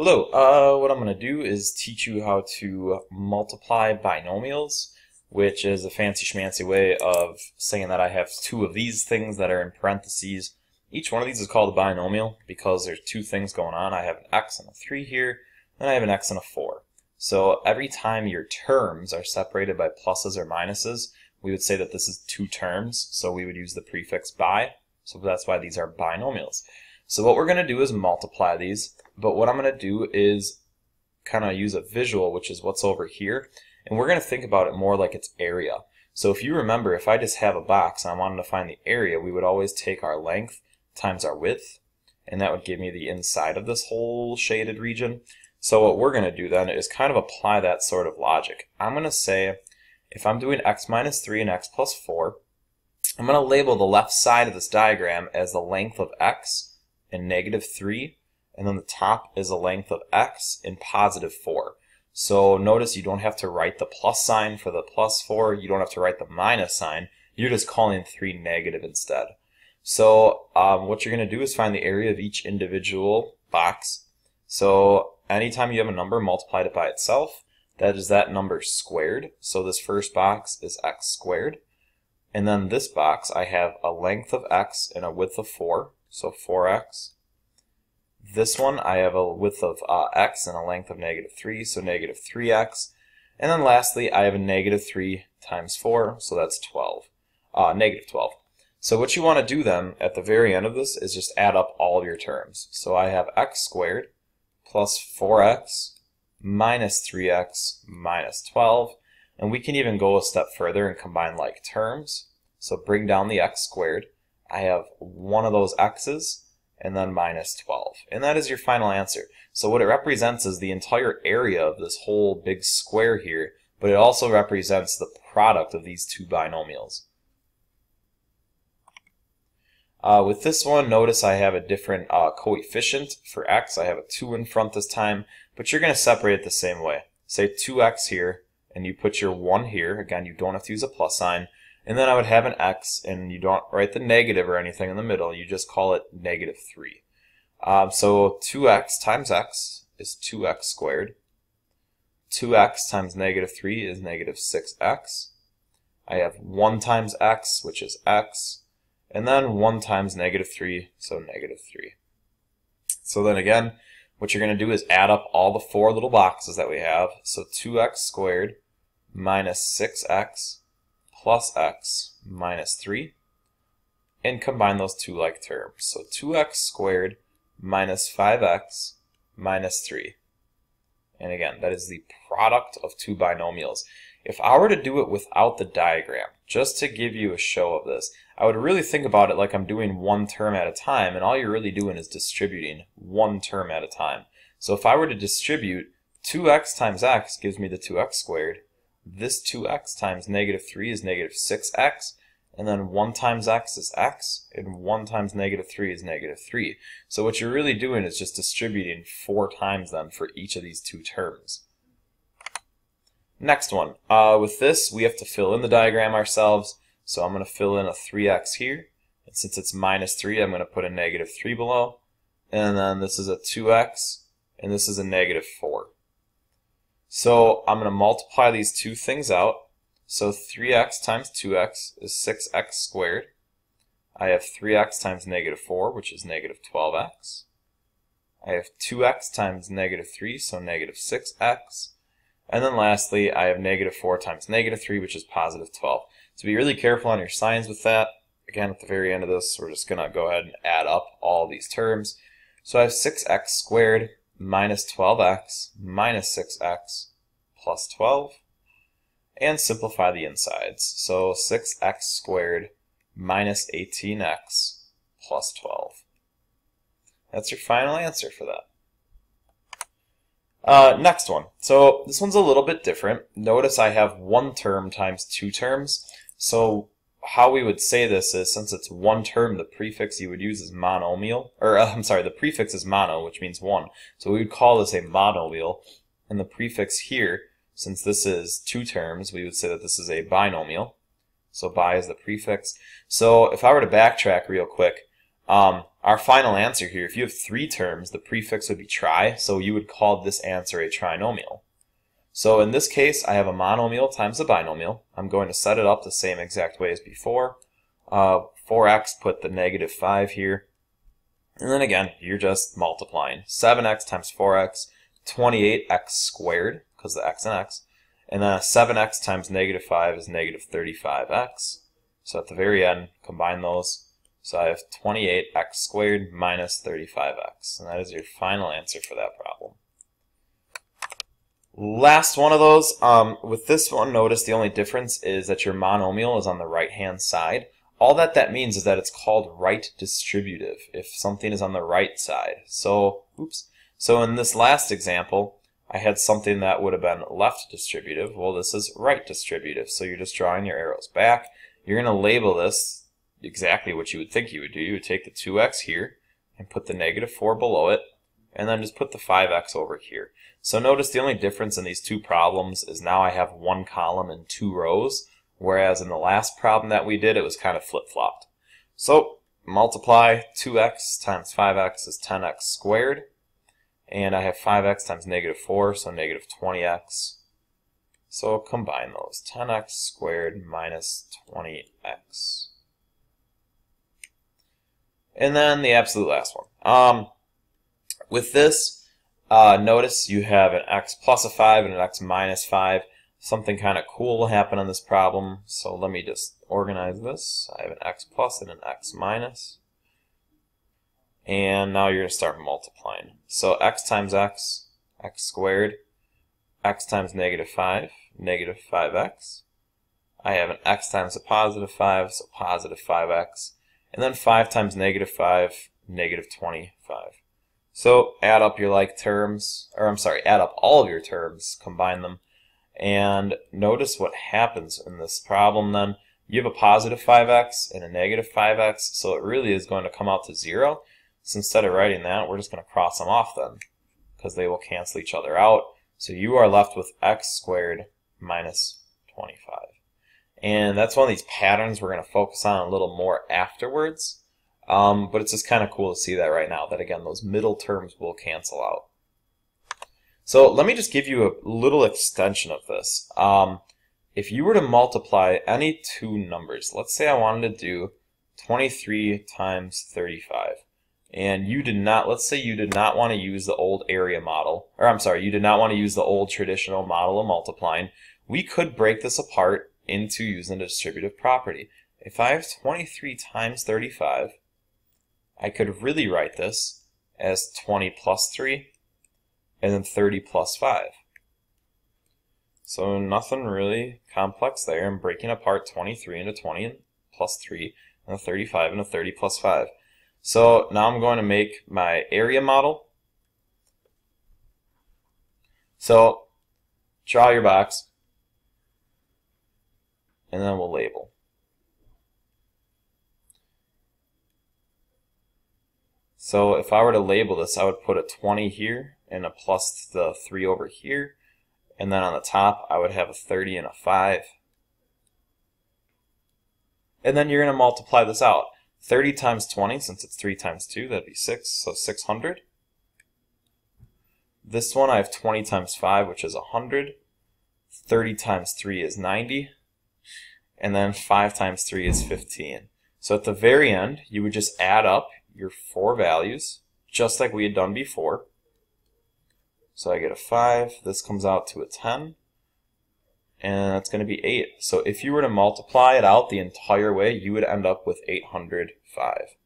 Hello, what I'm going to do is teach you how to multiply binomials, which is a fancy schmancy way of saying that I have two of these things that are in parentheses. Each one of these is called a binomial because there's two things going on. I have an x and a 3 here, and I have an x and a 4. So every time your terms are separated by pluses or minuses, we would say that this is two terms, so we would use the prefix bi, so that's why these are binomials. So what we're going to do is multiply these. But what I'm going to do is kind of use a visual, which is what's over here, and we're going to think about it more like its area. So if you remember, if I just have a box and I wanted to find the area, we would always take our length times our width, and that would give me the inside of this whole shaded region. So what we're going to do then is kind of apply that sort of logic. I'm going to say, if I'm doing x minus 3 and x plus 4, I'm going to label the left side of this diagram as the length of x and negative 3. And then the top is a length of x in positive 4. So notice you don't have to write the plus sign for the plus 4. You don't have to write the minus sign. You're just calling 3 negative instead. So what you're going to do is find the area of each individual box. So anytime you have a number multiplied it by itself, that is that number squared. So this first box is x squared. And then this box, I have a length of x and a width of 4. So 4x. This one, I have a width of x and a length of negative 3, so negative 3x. And then lastly, I have a negative 3 times 4, so that's 12, negative 12. So what you want to do then at the very end of this is just add up all of your terms. So I have x squared plus 4x minus 3x minus 12. And we can even go a step further and combine like terms. So bring down the x squared. I have one of those x's, and then minus 12. And that is your final answer. So what it represents is the entire area of this whole big square here, but it also represents the product of these two binomials. With this one, notice I have a different coefficient for x. I have a 2 in front this time, but you're going to separate it the same way. Say 2x here, and you put your 1 here. Again, you don't have to use a plus sign. And then I would have an x, and you don't write the negative or anything in the middle. You just call it negative 3. So 2x times x is 2x squared. 2x times negative 3 is negative 6x. I have 1 times x, which is x. And then 1 times negative 3, so negative 3. So then again, what you're going to do is add up all the 4 little boxes that we have. So 2x squared minus 6x plus x minus 3, and combine those two like terms. So 2x squared minus 5x minus 3. And again, that is the product of two binomials. If I were to do it without the diagram, just to give you a show of this, I would really think about it like I'm doing one term at a time, and all you're really doing is distributing one term at a time. So if I were to distribute 2x times x gives me the 2x squared. This 2x times negative 3 is negative 6x, and then 1 times x is x, and 1 times negative 3 is negative 3. So what you're really doing is just distributing 4 times then for each of these two terms. Next one. With this, we have to fill in the diagram ourselves, so I'm going to fill in a 3x here, and since it's minus 3, I'm going to put a negative 3 below, and then this is a 2x, and this is a negative 4. So I'm going to multiply these two things out. So 3x times 2x is 6x squared. I have 3x times negative 4, which is negative 12x. I have 2x times negative 3, so negative 6x. And then lastly, I have negative 4 times negative 3, which is positive 12. So be really careful on your signs with that. Again, at the very end of this, we're just going to go ahead and add up all these terms. So I have 6x squared minus 12x minus 6x plus 12, and simplify the insides. So 6x squared minus 18x plus 12. That's your final answer for that. Next one. So this one's a little bit different. Notice I have one term times two terms. So how we would say this is, since it's one term, the prefix you would use is monomial, or the prefix is mono, which means one. So we would call this a monomial, and the prefix here, since this is two terms, we would say that this is a binomial. So bi is the prefix. So if I were to backtrack real quick, Our final answer here, if you have 3 terms, the prefix would be tri, so you would call this answer a trinomial. So in this case, I have a monomial times a binomial. I'm going to set it up the same exact way as before. 4x, put the -5 here. And then again, you're just multiplying. 7x times 4x, 28x squared, because the x and x. And then 7x times -5 is -35x. So at the very end, combine those. So I have 28x squared minus 35x. And that is your final answer for that problem. Last one of those. With this one, notice the only difference is that your monomial is on the right-hand side. All that means is that it's called right distributive if something is on the right side. So, So in this last example, I had something that would have been left distributive. Well, this is right distributive. So you're just drawing your arrows back. You're going to label this exactly what you would think you would do. You would take the 2x here and put the -4 below it, and then just put the 5x over here. So notice the only difference in these two problems is now I have 1 column and 2 rows, whereas in the last problem that we did, it was kind of flip-flopped. So multiply 2x times 5x is 10x squared, and I have 5x times -4, so -20x. So combine those, 10x squared minus 20x. And then the absolute last one. With this, notice you have an x plus a 5 and an x minus 5. Something kind of cool will happen on this problem. So let me just organize this. I have an x plus and an x minus. And now you're going to start multiplying. So x times x, x squared. X times -5, -5x. I have an x times a positive 5, so positive 5x. And then 5 times -5, -25. So add up your like terms, or I'm sorry, add up all of your terms, combine them, and notice what happens in this problem then. You have a positive 5x and a -5x, so it really is going to come out to 0. So instead of writing that, we're just going to cross them off then, because they will cancel each other out. So you are left with x squared minus 25. And that's one of these patterns we're going to focus on a little more afterwards. But it's just kind of cool to see that right now, that again, those middle terms will cancel out. So let me just give you a little extension of this. If you were to multiply any two numbers, let's say I wanted to do 23 times 35. And you did not, let's say you did not want to use the old area model, or I'm sorry, you did not want to use the old traditional model of multiplying. We could break this apart into using the distributive property. If I have 23 times 35, I could really write this as 20 plus 3, and then 30 plus 5. So nothing really complex there. I'm breaking apart 23 into 20 plus 3, and a 35 into 30 plus 5. So now I'm going to make my area model. So draw your box, and then we'll label. So if I were to label this, I would put a 20 here and a plus the 3 over here, and then on the top I would have a 30 and a 5. And then you're going to multiply this out. 30 times 20, since it's 3 times 2, that'd be 6, so 600. This one I have 20 times 5, which is 100. 30 times 3 is 90. And then 5 times 3 is 15. So at the very end, you would just add up your 4 values, just like we had done before. So I get a 5, this comes out to a 10, and that's going to be 8. So if you were to multiply it out the entire way, you would end up with 805.